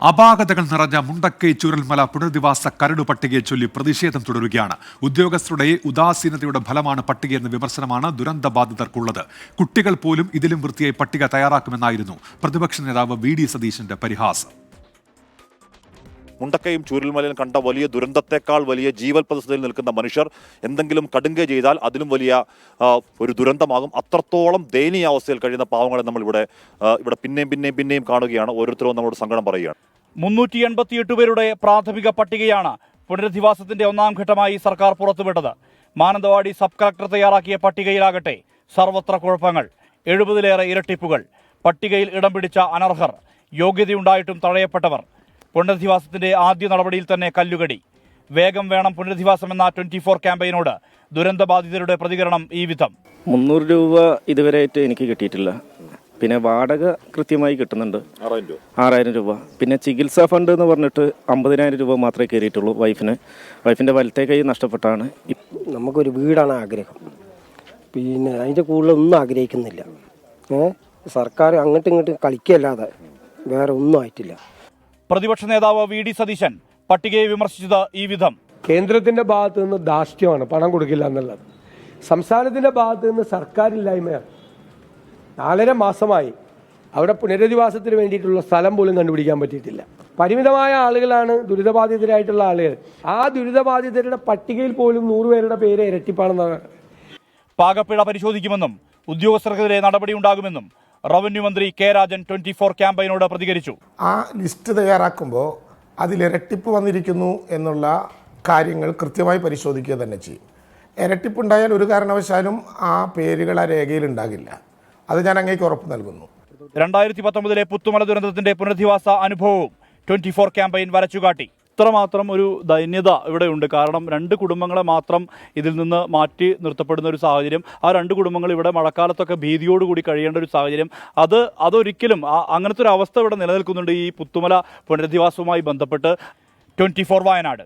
അപാകതകൾ നിറഞ്ഞ മുണ്ടക്കൈ ചൂരൽമല പുനരധിവാസ കരട് പട്ടികയെ ചൊല്ലി പ്രതിഷേധം തുടരുകയാണ്. ഉദ്യോഗസ്ഥരുടെ ഉദാസീനതയുടെ ഫലമാണ് പട്ടികയെന്ന വിമർശനമാണ് ദുരന്തബാധിതർക്കുള്ളത്. കുട്ടികൾ പോലും ഇതിലും വൃത്തിയായി പട്ടിക തയ്യാറാക്കുമെന്നായിരുന്നു പ്രതിപക്ഷ നേതാവ് വി.ഡി. സതീശന്റെ പരിഹാസം. മുണ്ടക്കയും ചൂരൽമലയും കണ്ട വലിയ ദുരന്തത്തെക്കാൾ വലിയ ജീവൽ പ്രതിസന്ധിയിൽ നിൽക്കുന്ന മനുഷ്യർ എന്തെങ്കിലും കടുങ്കൈ ചെയ്താൽ അതിലും വലിയ ഒരു ദുരന്തമാകും. അത്രത്തോളം ദയനീയ അവസ്ഥയിൽ കഴിയുന്ന പാവങ്ങളെ നമ്മൾ ഇവിടെ പിന്നെയും കാണുകയാണ്. ഓരോരുത്തരും നമ്മളോട് സങ്കടം പറയുകയാണ്. 388 പേരുടെ പ്രാഥമിക പട്ടികയാണ് പുനരധിവാസത്തിന്റെ ഒന്നാം ഘട്ടമായി സർക്കാർ പുറത്തുവിട്ടത്. മാനന്തവാടി സബ് കളക്ടർ തയ്യാറാക്കിയ പട്ടികയിലാകട്ടെ സർവത്ര കുഴപ്പങ്ങൾ. 70-ലേറെ ഇരട്ടിപ്പുകൾ, പട്ടികയിൽ ഇടം പിടിച്ച അനർഹർ, യോഗ്യതയുണ്ടായിട്ടും തഴയപ്പെട്ടവർ. പുനരധിവാസത്തിന്റെ ആദ്യ നടപടിയിൽ തന്നെ കല്ലുകടി. വേഗം വേണം പുനരധിവാസമെന്ന 24 ക്യാമ്പയിനോട് ദുരന്തബാധിതരുടെ പ്രതികരണം ഈ വിധം. 300 രൂപ ഇതുവരെയായിട്ട് എനിക്ക് കിട്ടിയിട്ടില്ല. പിന്നെ വാടക കൃത്യമായി കിട്ടുന്നുണ്ട് 6000 രൂപ. പിന്നെ ചികിത്സാ ഫണ്ട് എന്ന് പറഞ്ഞിട്ട് 50,000 രൂപ മാത്രമേ കയറിയിട്ടുള്ളൂ. വൈഫിൻ്റെ വലത്തെ കൈ നഷ്ടപ്പെട്ടാണ്. നമുക്കൊരു വീടാണ് ആഗ്രഹം, പിന്നെ അതിൻ്റെ കൂടുതലൊന്നും ആഗ്രഹിക്കുന്നില്ല. സർക്കാർ അങ്ങോട്ടും ഇങ്ങോട്ടും കളിക്കല്ലാതെ വേറെ ഒന്നും ആയിട്ടില്ല. പ്രതിപക്ഷ നേതാവ് വി.ഡി. സതീശൻ പട്ടികയെ വിമർശിച്ചത് ഈ വിധം. കേന്ദ്രത്തിന്റെ ഭാഗത്ത് നിന്ന് ധാർഷ്ട്യമാണ്, പണം കൊടുക്കില്ല എന്നുള്ളത്. സംസ്ഥാനത്തിന്റെ ഭാഗത്ത് നിന്ന് സർക്കാരില്ലായ്മയാണ്. 4.5 മാസമായി അവിടെ പുനരധിവാസത്തിന് വേണ്ടിയിട്ടുള്ള സ്ഥലം പോലും കണ്ടുപിടിക്കാൻ പറ്റിയിട്ടില്ല. പരിമിതമായ ആളുകളാണ് ദുരിതബാധിതരായിട്ടുള്ള ആളുകൾ. ആ ദുരിതബാധിതരുടെ പട്ടികയിൽ പോലും 100 പേരുടെ പേര് ഇരട്ടിപ്പാണെന്നാണ്. പാകപ്പിഴ പരിശോധിക്കുമെന്നും ഉദ്യോഗസ്ഥർക്കെതിരെ നടപടിയുണ്ടാകുമെന്നും റവന്യൂ മന്ത്രി കെ രാജൻ 24 ക്യാമ്പയിനോട് പ്രതികരിച്ചു. ആ ലിസ്റ്റ് തയ്യാറാക്കുമ്പോൾ അതിൽ ഇരട്ടിപ്പ് വന്നിരിക്കുന്നു എന്നുള്ള കാര്യങ്ങൾ കൃത്യമായി പരിശോധിക്കുക തന്നെ ചെയ്യും. ഇരട്ടിപ്പുണ്ടായാൽ ഒരു കാരണവശാലും ആ പേരുകൾ ആ രേഖയിൽ ഉണ്ടാകില്ല. അത് ഞാൻ അങ്ങേക്ക് ഉറപ്പ് നൽകുന്നു. 2019 പുത്തുമല ദുരന്തത്തിന്റെ പുനരധിവാസ അനുഭവവും 24 ക്യാമ്പയിൻ വരച്ചുകാട്ടി. ഇത്രമാത്രം ഒരു ദൈന്യത ഇവിടെയുണ്ട്. കാരണം 2 കുടുംബങ്ങളെ മാത്രം ഇതിൽ നിന്ന് മാറ്റി നിർത്തപ്പെടുന്ന ഒരു സാഹചര്യം. ആ 2 കുടുംബങ്ങൾ ഇവിടെ മഴക്കാലത്തൊക്കെ ഭീതിയോടുകൂടി കഴിയേണ്ട ഒരു സാഹചര്യം. അതൊരിക്കലും അങ്ങനത്തെ ഒരു അവസ്ഥ ഇവിടെ നിലനിൽക്കുന്നുണ്ട് ഈ പുത്തുമല പുനരധിവാസവുമായി ബന്ധപ്പെട്ട്. 24 വയനാട്.